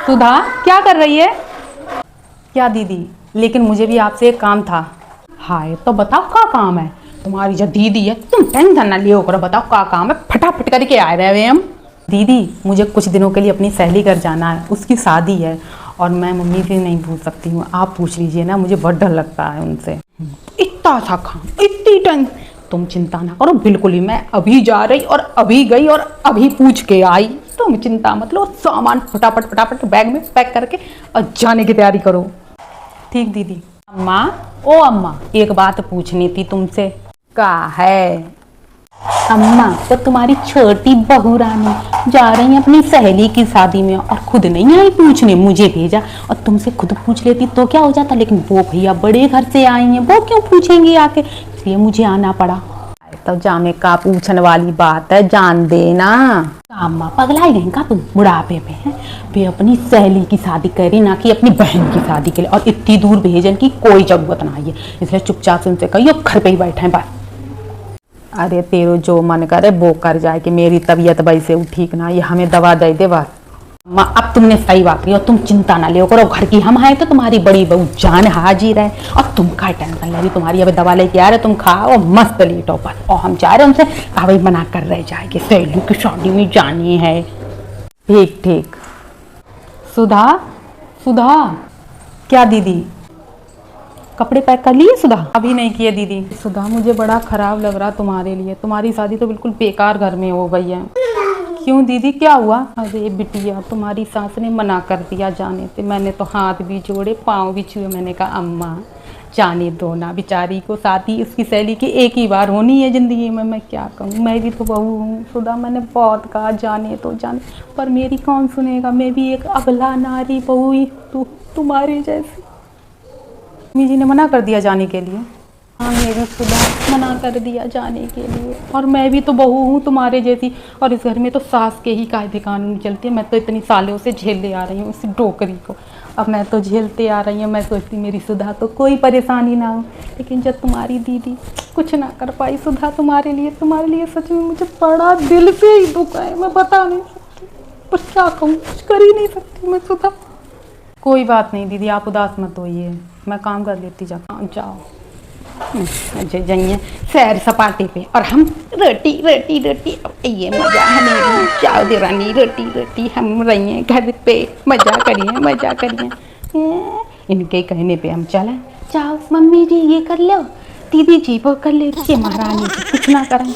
सुधा क्या कर रही है? क्या दीदी, लेकिन मुझे भी आपसे एक काम था। हाय तो बताओ क्या काम है? तुम्हारी जो दीदी है तुम टेंशन ना लियो करो, बताओ क्या काम है, फटाफट करके आ रहे हैं हम। दीदी मुझे कुछ दिनों के लिए अपनी सहेली घर जाना है, उसकी शादी है और मैं मम्मी से नहीं पूछ सकती हूँ, आप पूछ लीजिए ना, मुझे बहुत डर लगता है उनसे। इतना सा काम, इतनी टेंशन, तुम चिंता ना करो बिल्कुल ही, मैं अभी जा रही और अभी गई और अभी पूछ के आई, तुम चिंता मत लो, सामान फटाफट फटाफट बैग में पैक करके और जाने की तैयारी करो। ठीक दीदी। अम्मा, ओ अम्मा, एक बात पूछनी थी तुमसे। का है? अम्मा तो तुम्हारी छोटी बहू रानी जा रही है अपनी सहेली की शादी में और खुद नहीं आई पूछने, मुझे भेजा, और तुमसे खुद पूछ लेती तो क्या हो जाता, लेकिन वो भैया बड़े घर से आई हैं, वो क्यों पूछेंगी आके, इसलिए मुझे आना पड़ा। तो जामे का पूछने वाली बात है, जान देना। अम्मा पगलाई गई का तुम, बुढ़ापे पे हैं, वे अपनी सहेली की शादी करी ना कि अपनी बहन की शादी के लिए, और इतनी दूर भेजने की कोई जरूरत ना है, इसलिए चुपचाप से उनसे कहिए घर पे ही बैठे हैं बस। अरे तेरो जो मन करे वो कर जाए, कि मेरी तबीयत वैसे ठीक ना, ये हमें दवा दे दे बस। माँ अब तुमने सही बात की और तुम चिंता ना लियो करो, घर की हम आए तो तुम्हारी बड़ी बहू जान हाजिर है, और तुम का टेंशन ले रही, तुम्हारी अब दवा लेके आ रहे, तुम खाओ और मस्त लेटो बस, और हम जा रहे उनसे भाई बना कर रह जाएगी, सहेली की शादी में जानी है। ठीक ठीक। सुधा, सुधा। क्या दीदी, कपड़े पैक कर लिए सुधा? अभी नहीं किए दीदी। सुधा मुझे बड़ा खराब लग रहा तुम्हारे लिए, तुम्हारी शादी तो बिल्कुल बेकार घर में हो गई है। क्यों दीदी क्या हुआ? अरे बिटिया तुम्हारी सास ने मना कर दिया जाने से, मैंने तो हाथ भी जोड़े पाँव भी छुए, मैंने कहा अम्मा जाने दो ना, बेचारी को शादी उसकी सहेली की एक ही बार होनी है ज़िंदगी में, मैं क्या कहूँ, मैं भी तो बहू हूँ। सुधा मैंने बहुत कहा जाने तो जाने, पर मेरी कौन सुनेगा, मैं भी एक अबला नारी बहू ही तुम्हारी जैसी। मम्मी जी ने मना कर दिया जाने के लिए? हाँ मेरी सुधा मना कर दिया जाने के लिए, और मैं भी तो बहू हूँ तुम्हारे जैसी, और इस घर में तो सास के ही कायदे कानून चलते हैं, मैं तो इतनी सालों से झेलते आ रही हूँ इस डोकरी को, अब मैं तो झेलते आ रही हूँ, मैं सोचती मेरी सुधा को कोई परेशानी ना हो, लेकिन जब तुम्हारी दीदी कुछ ना कर पाई सुधा तुम्हारे लिए सच में मुझे बड़ा दिल से ही दुख है, मैं बता नहीं सकती, पर क्या कहूँ, कुछ कर ही नहीं सकती मैं सुधा। कोई बात नहीं दीदी, आप उदास मत होइए, मैं काम कर लेती जाओ। जाइए सैर सपाटे पे, और हम रोटी रोटी रोटी, अब ये मजा हमें, जाओ देरानी, रोटी रोटी हम रहिए घर पे, मजा करिए। इनके कहने पे हम चले, जाओ मम्मी जी ये कर लो, दीदी जी वो कर ले, महारानी कुछ ना करें।